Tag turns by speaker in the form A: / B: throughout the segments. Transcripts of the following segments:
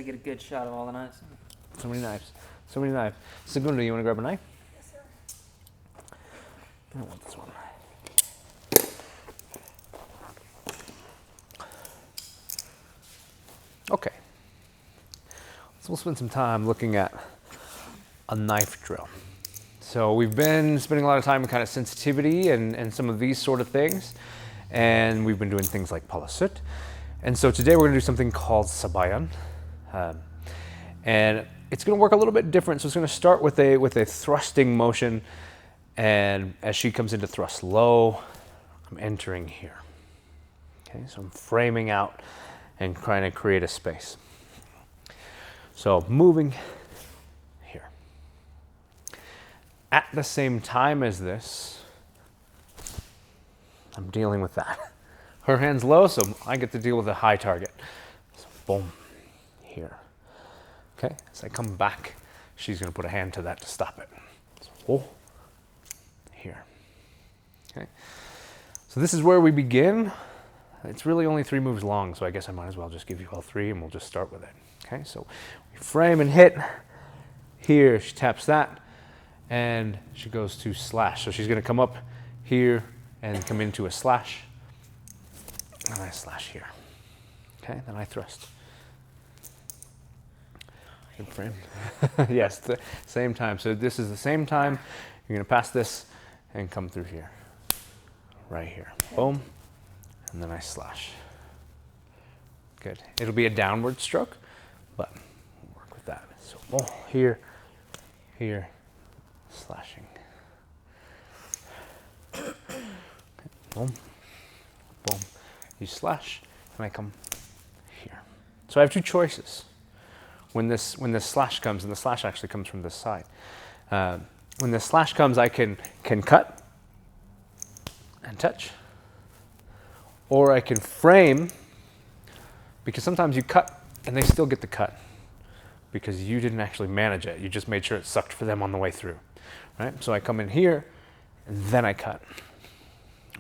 A: gotta get a good shot of all the knives.
B: So many knives. So many knives. Segundo, you want to grab a knife?
C: Yes, sir.
B: I don't want this one. Okay. So we'll spend some time looking at a knife drill. So we've been spending a lot of time on kind of sensitivity and some of these sort of things. And we've been doing things like palasut. And so today we're going to do something called Sabayan. And it's going to work a little bit different. So it's going to start with a thrusting motion. And as she comes into thrust low, I'm entering here. Okay, so I'm framing out and trying to create a space. So moving here. At the same time as this, I'm dealing with that. Her hand's low, so I get to deal with a high target. So boom, here. Okay, as I come back, she's gonna put a hand to that to stop it. So, oh, here. Okay, so this is where we begin. It's really only 3 moves long, so I guess I might as well just give you all 3 and we'll just start with it. Okay, so we frame and hit. Here, she taps that, and she goes to slash. So she's gonna come up here and come into a slash. And I slash here. Okay, then I thrust. Good frame. Yes, the same time. So this is the same time. You're gonna pass this and come through here. Right here. Boom. And then I slash. Good. It'll be a downward stroke, but we'll work with that. So boom, here, here, slashing. Okay. Boom, boom. You slash, and I come here. So I have 2 choices. When this slash comes, and the slash actually comes from this side. When the slash comes, I can cut and touch. Or I can frame, because sometimes you cut and they still get the cut because you didn't actually manage it. You just made sure it sucked for them on the way through, right? So I come in here and then I cut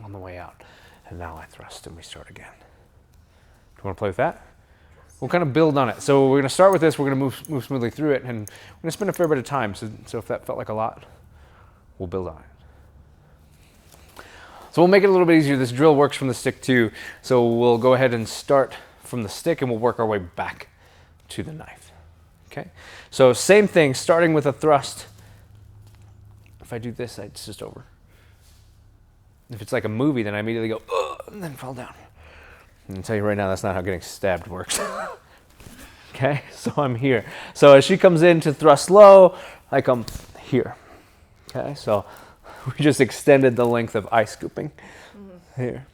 B: on the way out. And now I thrust and we start again. Do you want to play with that? We'll kind of build on it. So we're going to start with this. We're going to move smoothly through it, and we're going to spend a fair bit of time. So if that felt like a lot, we'll build on it. So we'll make it a little bit easier. This drill works from the stick too. So we'll go ahead and start from the stick and we'll work our way back to the knife. Okay? So same thing, starting with a thrust. If I do this, it's just over. If it's like a movie, then I immediately go, ugh, and then fall down. I can tell you right now, that's not how getting stabbed works. Okay, so I'm here. So as she comes in to thrust low, I come here. Okay, so we just extended the length of eye scooping here.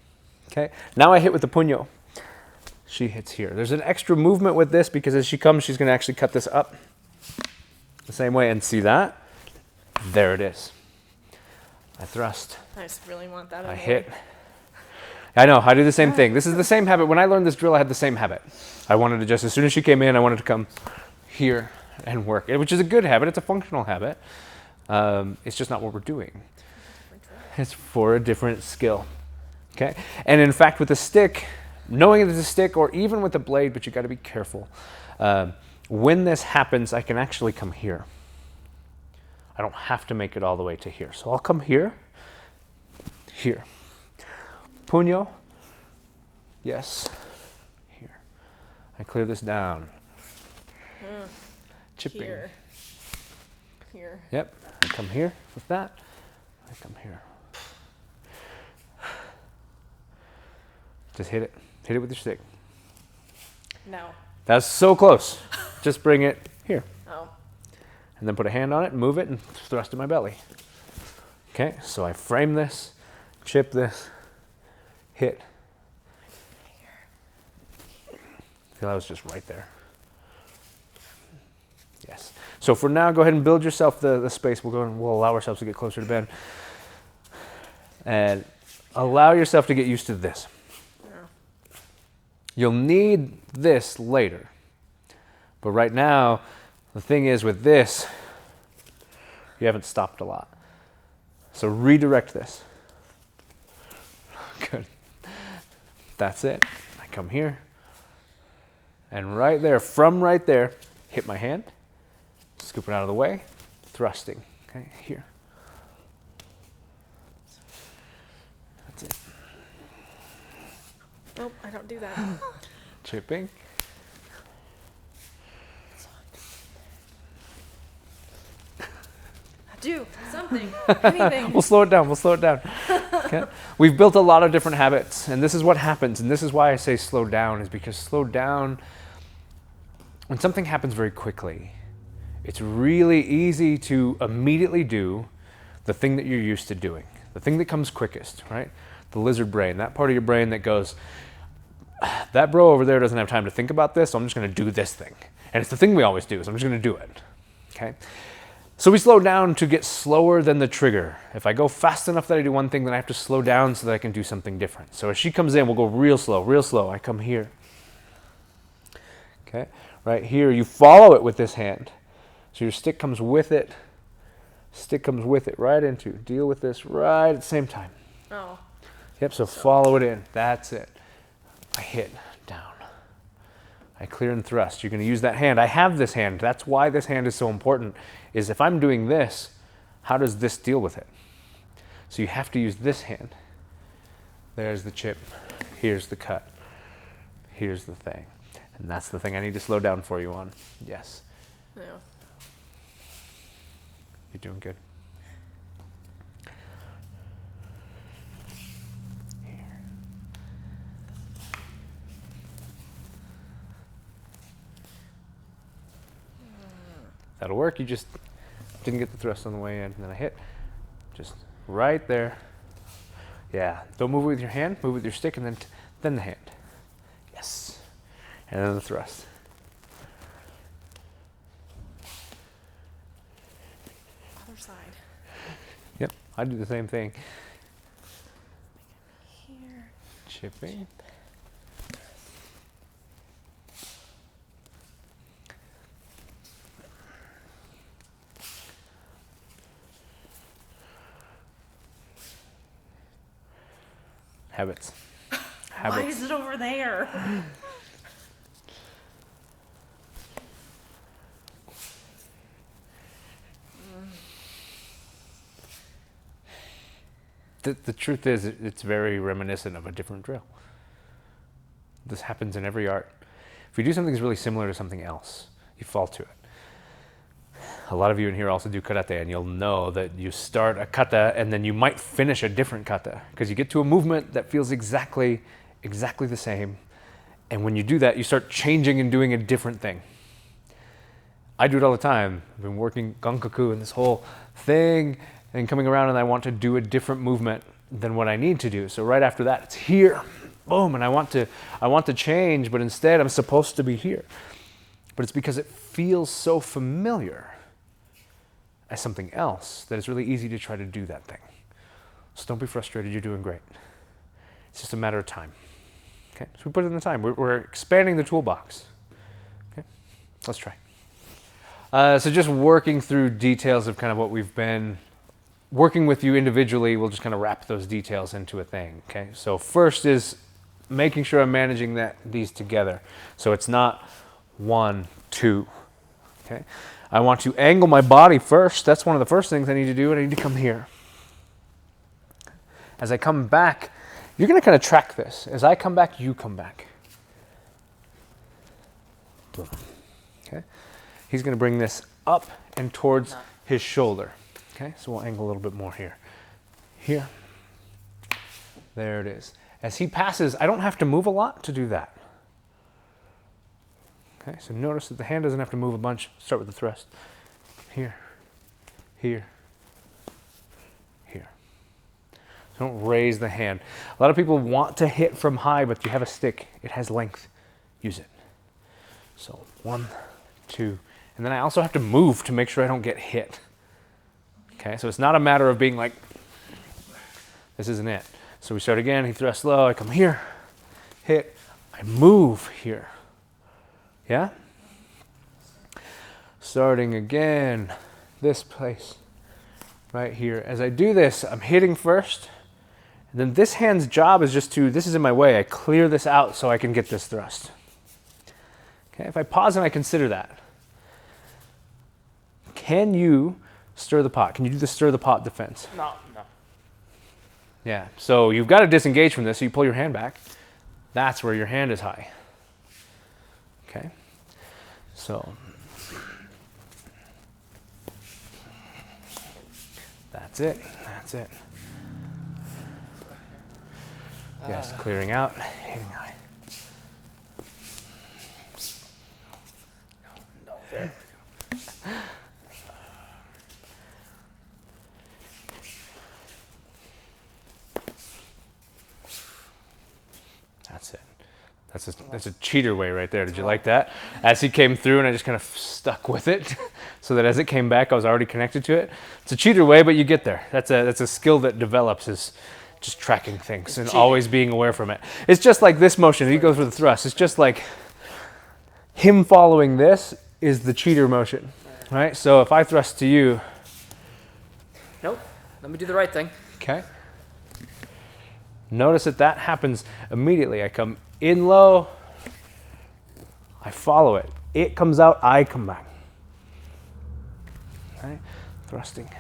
B: Okay, now I hit with the puño. She hits here. There's an extra movement with this because as she comes, she's going to actually cut this up the same way. And see that? There it is. I thrust.
C: I just really want that.
B: I hit. I know, I do the same thing. This is the same habit. When I learned this drill, I had the same habit. I wanted to just, as soon as she came in, I wanted to come here and work, which is a good habit. It's a functional habit. It's just not what we're doing. It's for a different skill. Okay? And in fact, with a stick, knowing it's a stick or even with a blade, but you got to be careful. When this happens, I can actually come here. I don't have to make it all the way to here. So I'll come here, here. Puño, yes, here. I clear this down. Chipping.
C: Here. Here.
B: Yep, I come here with that. I come here. Just hit it. Hit it with your stick.
C: No.
B: That's so close. Just bring it here.
C: Oh.
B: And then put a hand on it, move it, and thrust in my belly. Okay, so I frame this, chip this, hit. Feel I was just right there. Yes. So for now, go ahead and build yourself the space. We'll allow ourselves to get closer to Ben. And allow yourself to get used to this.
C: Yeah.
B: You'll need this later. But right now, the thing is with this, you haven't stopped a lot. So redirect this. Good. That's it. I come here. And right there, from right there, hit my hand, scoop it out of the way, thrusting. Okay, here. That's it.
C: Nope, I don't do that.
B: Chipping.
C: Do something, anything.
B: We'll slow it down. We'll slow it down. Okay. We've built a lot of different habits, and this is what happens. And this is why I say slow down, is because slow down, when something happens very quickly, it's really easy to immediately do the thing that you're used to doing, the thing that comes quickest, right? The lizard brain, that part of your brain that goes, that bro over there doesn't have time to think about this, so I'm just going to do this thing. And it's the thing we always do, so I'm just going to do it. Okay. So we slow down to get slower than the trigger. If I go fast enough that I do one thing, then I have to slow down so that I can do something different. So as she comes in, we'll go real slow, real slow. I come here. Okay, right here, you follow it with this hand. So your stick comes with it. Stick comes with it right into. Deal with this right at the same time.
C: Oh.
B: Yep, so follow it in. That's it. I hit down. I clear and thrust. You're going to use that hand. I have this hand. That's why this hand is so important, is if I'm doing this, how does this deal with it? So you have to use this hand. There's the chip. Here's the cut. Here's the thing. And that's the thing I need to slow down for you on. Yes.
C: No.
B: You're doing good. That'll work. You just didn't get the thrust on the way in. And then I hit. Just right there. Yeah. Don't move it with your hand. Move it with your stick and then the hand. Yes. And then the thrust.
C: Other side.
B: Yep. I do the same thing.
C: Here.
B: Chipping. Habits. Habits.
C: Why is it over there?
B: The truth is, it's very reminiscent of a different drill. This happens in every art. If you do something that's really similar to something else, you fall to it. A lot of you in here also do karate, and you'll know that you start a kata and then you might finish a different kata because you get to a movement that feels exactly the same. And when you do that, you start changing and doing a different thing. I do it all the time. I've been working gankaku and this whole thing and coming around, and I want to do a different movement than what I need to do. So right after that, it's here, boom, and I want to change, but instead I'm supposed to be here. But it's because it feels so familiar as something else that it's really easy to try to do that thing. So don't be frustrated, you're doing great. It's just a matter of time. Okay, so we put in the time. We're expanding the toolbox. Okay, let's try. So just working through details of kind of what we've been working with you individually, we'll just kind of wrap those details into a thing. Okay, so first is making sure I'm managing these together. So it's not 1, 2. Okay, I want to angle my body first. That's one of the first things I need to do, and I need to come here. As I come back, you're going to kind of track this. As I come back, you come back. Boom. Okay, he's going to bring this up and towards his shoulder. Okay, so we'll angle a little bit more here. Here. There it is. As he passes, I don't have to move a lot to do that. Okay, so notice that the hand doesn't have to move a bunch. Start with the thrust. Here, here, here. So don't raise the hand. A lot of people want to hit from high, but you have a stick. It has length. Use it. So 1, 2, and then I also have to move to make sure I don't get hit. Okay, so it's not a matter of being like, this isn't it. So we start again, he thrusts low, I come here, hit, I move here. Yeah? Starting again, this place, right here. As I do this, I'm hitting first, and then this hand's job is just to, this is in my way, I clear this out so I can get this thrust. Okay, if I pause and I consider that, can you stir the pot? Can you do the stir the pot defense?
A: No.
B: Yeah, so you've got to disengage from this, so you pull your hand back. That's where your hand is high. Okay, so that's it. Yes, clearing out, hitting high.
A: No, there.
B: That's it. That's a cheater way right there. Did you like that? As he came through and I just kind of stuck with it so that as it came back, I was already connected to it. It's a cheater way, but you get there. That's a skill that develops, is just tracking things and always being aware from it. It's just like this motion. He goes for the thrust. It's just like him following this is the cheater motion, right? So if I thrust to you.
A: Nope. Let me do the right thing.
B: Okay. Notice that happens immediately. I come in low, I follow it. It comes out, I come back. Okay. Thrusting.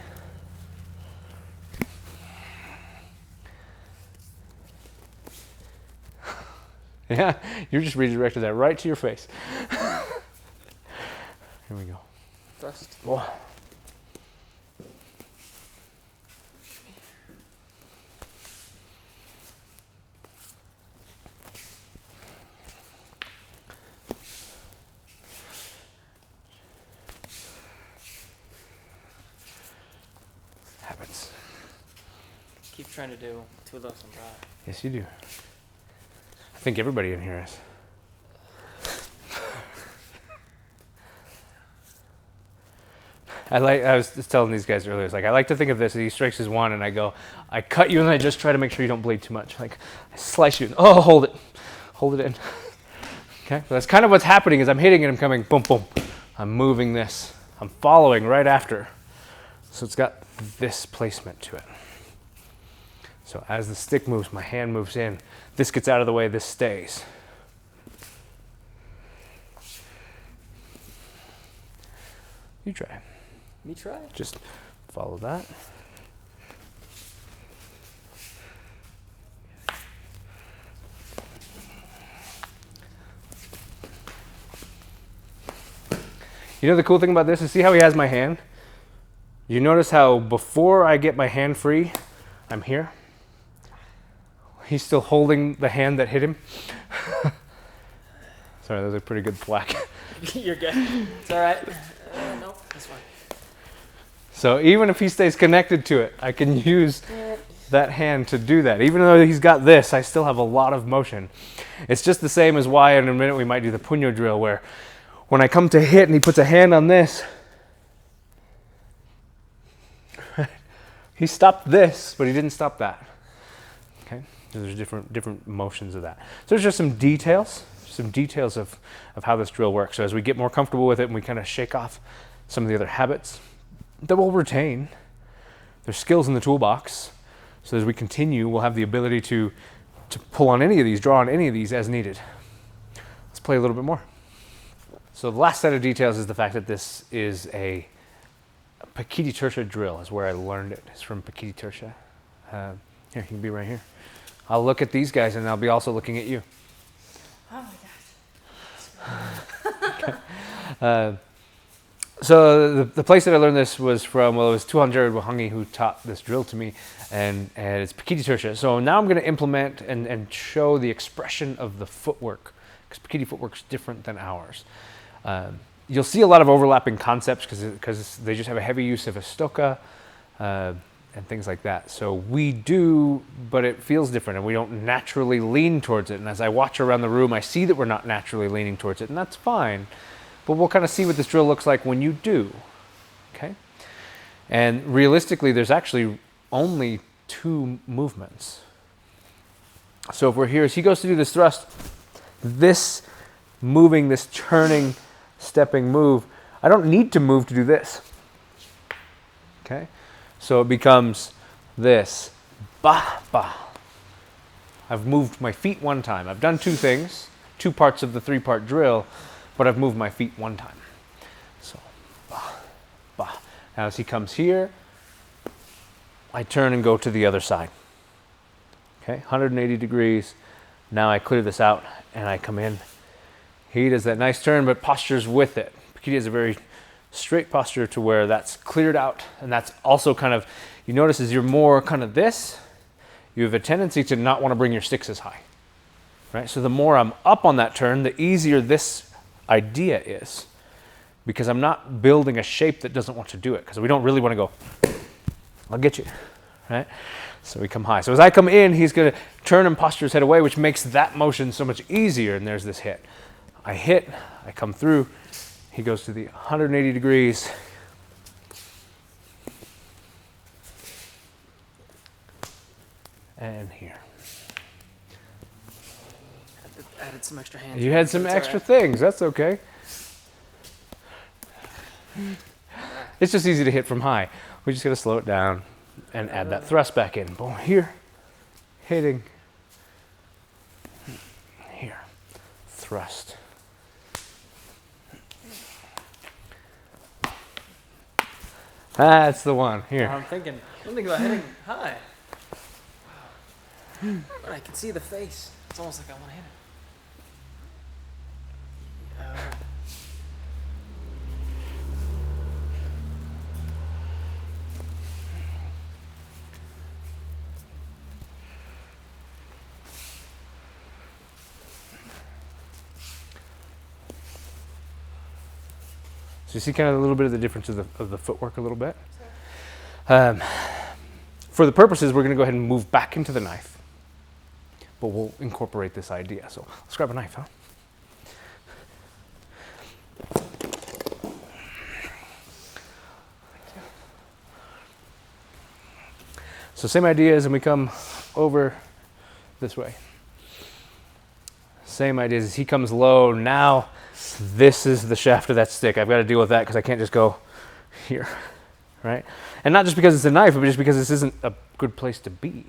B: Yeah, you just redirected that right to your face. Here we go.
A: Thrust.
B: Oh. Habits.
A: Keep trying to do two of those on dry.
B: Yes, you do. I think everybody in here is. I was just telling these guys earlier, it's like I like to think of this as he strikes his one and I go, I cut you and I just try to make sure you don't bleed too much. Like I slice you and, oh, hold it in. Okay, so that's kind of what's happening is I'm hitting and I'm coming, boom, boom. I'm moving this. I'm following right after. So it's got this placement to it. So as the stick moves, my hand moves in. This gets out of the way, this stays. You try.
A: Me try?
B: Just follow that. You know the cool thing about this is see how he has my hand? You notice how before I get my hand free, I'm here. He's still holding the hand that hit him. Sorry, that was a pretty good thwack.
A: You're good. It's all right. Nope, that's fine.
B: So even if he stays connected to it, I can use that hand to do that. Even though he's got this, I still have a lot of motion. It's just the same as why in a minute we might do the puño drill, where when I come to hit and he puts a hand on this, he stopped this, but he didn't stop that. Okay, so there's different motions of that. So there's just some details of how this drill works. So as we get more comfortable with it and we kind of shake off some of the other habits that we'll retain, there's skills in the toolbox. So as we continue, we'll have the ability to pull on any of these, draw on any of these as needed. Let's play a little bit more. So the last set of details is the fact that this is a Pakiti Tertia drill, is where I learned it. It's from Pakiti Tertia. Here, you can be right here. I'll look at these guys and I'll be also looking at you.
C: Oh my gosh.
B: Okay. So the place that I learned this was from, well, it was Tuhan Jared Wahangi who taught this drill to me, and it's Pakiti Tertia. So now I'm going to implement and show the expression of the footwork, because Pakiti footwork is different than ours. You'll see a lot of overlapping concepts because they just have a heavy use of a stoka and things like that. So we do, but it feels different and we don't naturally lean towards it. And as I watch around the room, I see that we're not naturally leaning towards it, and that's fine. But we'll kind of see what this drill looks like when you do, okay? And realistically, there's actually only 2 movements. So if we're here, as he goes to do this thrust, this moving, this turning, stepping move, I don't need to move to do this, okay? So it becomes this, ba, ba. I've moved my feet one time. I've done 2 things, 2 parts of the 3-part drill, but I've moved my feet one time. So, bah, bah. Now as he comes here, I turn and go to the other side. Okay, 180 degrees. Now I clear this out and I come in. He does that nice turn, but postures with it. He has a very straight posture to where that's cleared out, and that's also kind of, you notice as you're more kind of this, you have a tendency to not want to bring your sticks as high, right? So the more I'm up on that turn, the easier this idea is, because I'm not building a shape that doesn't want to do it, because we don't really want to go, I'll get you, right? So we come high. So as I come in, he's going to turn and posture his head away, which makes that motion so much easier, and there's this hit. I hit, I come through, he goes to the 180 degrees. And here.
A: Added some extra hands.
B: You had some
A: That's
B: extra
A: all right.
B: things, that's okay. It's just easy to hit from high. We just gotta slow it down and add that thrust back in. Boom, here, hitting, here, thrust. That's the one, here.
A: I'm thinking about hitting high. Wow. But I can see the face. It's almost like I want to hit it.
B: So you see kind of a little bit of the difference of the footwork a little bit. For the purposes, we're going to go ahead and move back into the knife, but we'll incorporate this idea. So let's grab a knife, huh? So same idea as when we come over this way. Same idea as he comes low. Now this is the shaft of that stick. I've got to deal with that because I can't just go here, right? And not just because it's a knife, but just because this isn't a good place to be.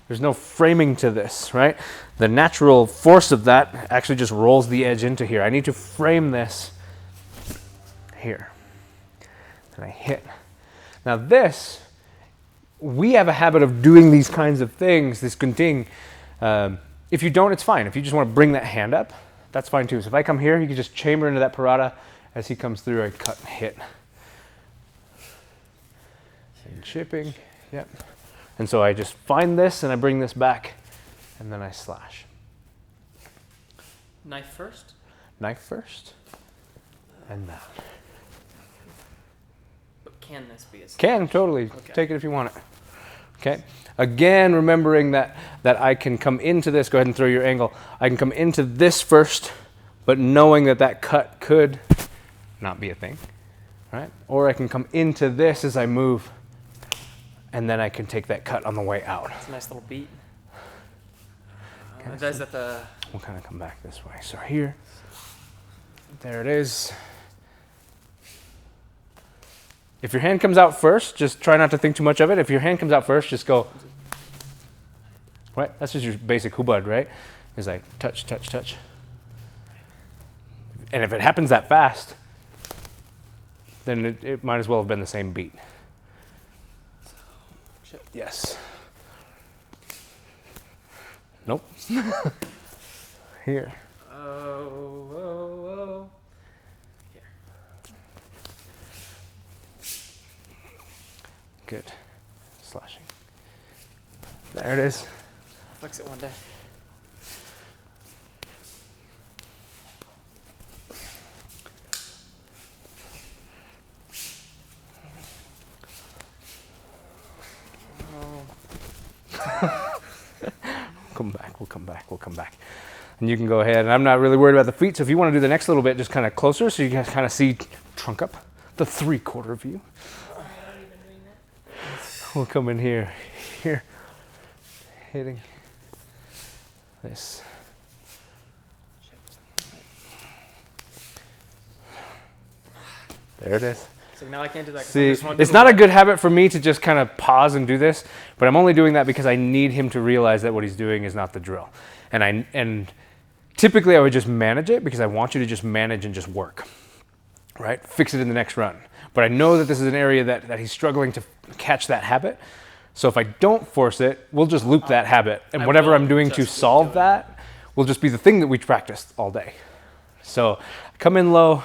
B: There's no framing to this, right? The natural force of that actually just rolls the edge into here. I need to frame this here. And I hit. Now this, we have a habit of doing these kinds of things, this gunting. If you don't, it's fine. If you just want to bring that hand up, that's fine too. So if I come here, you can just chamber into that parada. As he comes through, I cut and hit. And chipping, yep. And so I just find this and I bring this back and then I slash.
A: Knife first?
B: Knife first. And that.
A: But can this be a slash?
B: Can, totally.
A: Okay.
B: Take it if you want it. Okay. Again, remembering that I can come into this, go ahead and throw your angle. I can come into this first, but knowing that that cut could not be a thing, right? Or I can come into this as I move, and then I can take that cut on the way out.
A: It's a nice little beat.
B: Okay,
A: Does that the...
B: We'll kind of come back this way. So here, there it is. If your hand comes out first, just try not to think too much of it. If your hand comes out first, just go, right? That's just your basic hubad, right? It's like touch, touch, touch. And if it happens that fast, then it might as well have been the same beat. Yes. Nope. Here.
A: Oh. Here.
B: Good. Slashing. There it is.
A: Fix it one day.
B: We'll come back. And you can go ahead, and I'm not really worried about the feet, so if you want to do the next little bit, just kind of closer so you can kind of see trunk up, the 3/4 view. We'll come in here, hitting this. There it is.
A: So now I can't do that. 'Cause I
B: See,
A: just want to
B: it's
A: do
B: not
A: the-
B: a good habit for me to just kind of pause and do this, but I'm only doing that because I need him to realize that what he's doing is not the drill. And Typically, I would just manage it because I want you to just manage and just work, right? Fix it in the next run. But I know that this is an area that he's struggling to catch that habit. So if I don't force it, we'll just loop that habit. And whatever I'm doing to solve that will just be the thing that we practiced all day. So come in low.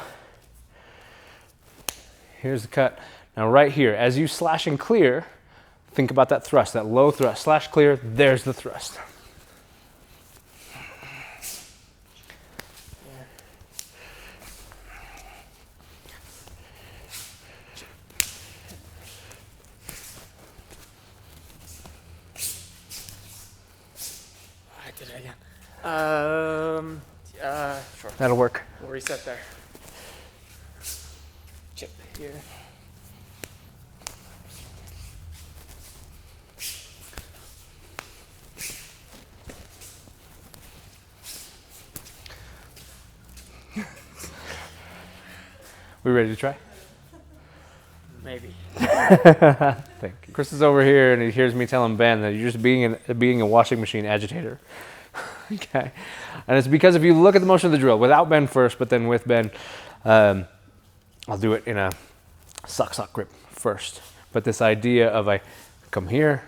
B: Here's the cut. Now right here, as you slash and clear, think about that thrust, that low thrust. Slash clear, there's the thrust.
A: I did it again. Sure.
B: That'll work.
A: We'll reset there. Chip here.
B: We ready to try?
A: Maybe.
B: Thank you. Chris is over here and he hears me telling Ben that you're just being a washing machine agitator. Okay. And it's because if you look at the motion of the drill, without Ben first, but then with Ben, I'll do it in a sock grip first. But this idea of I come here,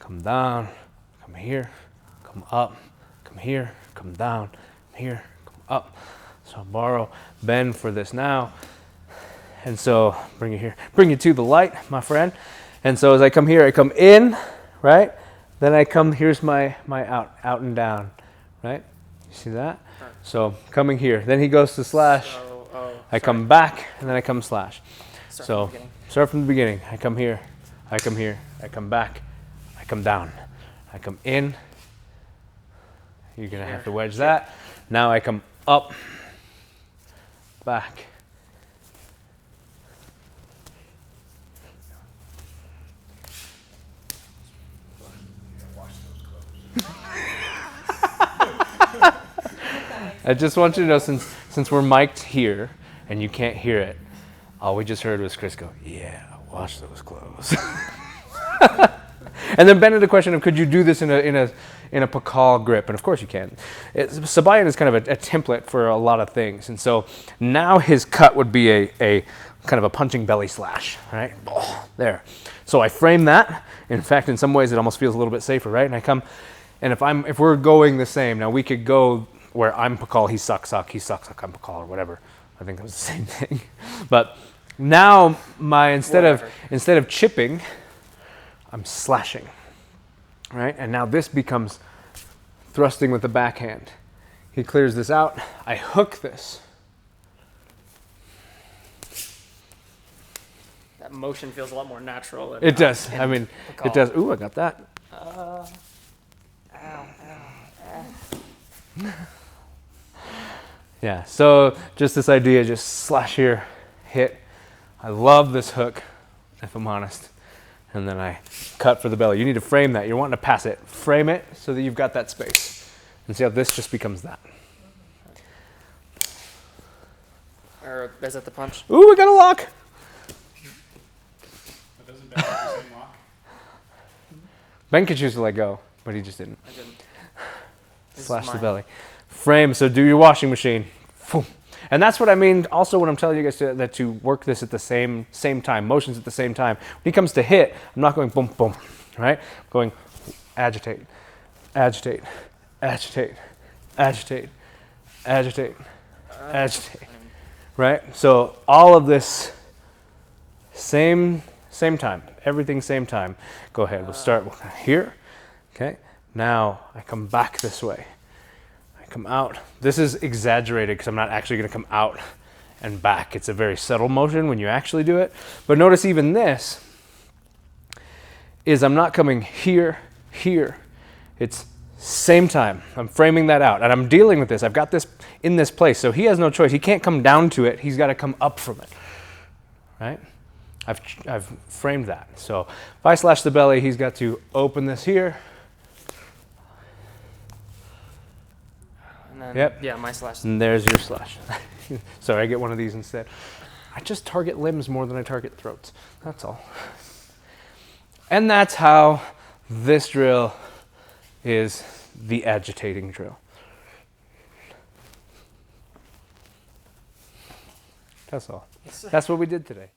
B: come down, come here, come up, come here, come down, here, come up. So I'll borrow Ben for this now. And so bring it here, bring it to the light, my friend. And so as I come here, I come in, right? Then I come, here's my out and down, right? You see that? So coming here, then he goes to slash. I come back and then I come slash. So start from the beginning. I come here, I come here, I come back, I come down, I come in. You're gonna have to wedge that. Now I come up, back. I just want you to know, since we're mic'd here and you can't hear it, all we just heard was Chris go, "Yeah, wash those clothes." And then Ben had a question of, could you do this in a pakal grip? And of course you can. Sabayan is kind of a template for a lot of things, and so now his cut would be a kind of a punching belly slash, right? Oh, there. So I frame that. In fact, in some ways, it almost feels a little bit safer, right? And I come, and if we're going the same, now we could go where I'm pakal, he's suck, he's suck, I'm pakal, or whatever. I think that was the same thing. But now instead of chipping, I'm slashing, right? And now this becomes thrusting with the backhand. He clears this out. I hook this.
A: That motion feels a lot more natural.
B: It does. I mean, it does. Ooh, I got that.
A: Ow.
B: Yeah, so just this idea, just slash here, hit. I love this hook, if I'm honest. And then I cut for the belly. You need to frame that. You're wanting to pass it. Frame it so that you've got that space. And see how this just becomes that.
A: Or is that the punch?
B: Ooh, we got a lock.
D: That doesn't Ben have the same lock?
B: Ben could choose to let go, but he just didn't.
A: I didn't.
B: Slash the belly. Frame, so do your washing machine. And that's what I mean also when I'm telling you guys to work this at the same time, motions at the same time. When he comes to hit, I'm not going boom, boom, right? I'm going agitate, agitate, agitate, agitate, agitate, agitate, right? So all of this same time, everything same time. Go ahead, we'll start here, okay? Now I come back this way. Come out. This is exaggerated because I'm not actually going to come out and back. It's a very subtle motion when you actually do it. But notice even this is I'm not coming here. It's same time. I'm framing that out and I'm dealing with this. I've got this in this place. So he has no choice. He can't come down to it. He's got to come up from it, right? I've framed that. So if I slash the belly, he's got to open this here. Yep.
A: Yeah, my slash.
B: And there's your slash. Sorry, I get one of these instead. I just target limbs more than I target throats. That's all. And that's how this drill is the agitating drill. That's all.
A: Yes, sir.
B: That's what we did today.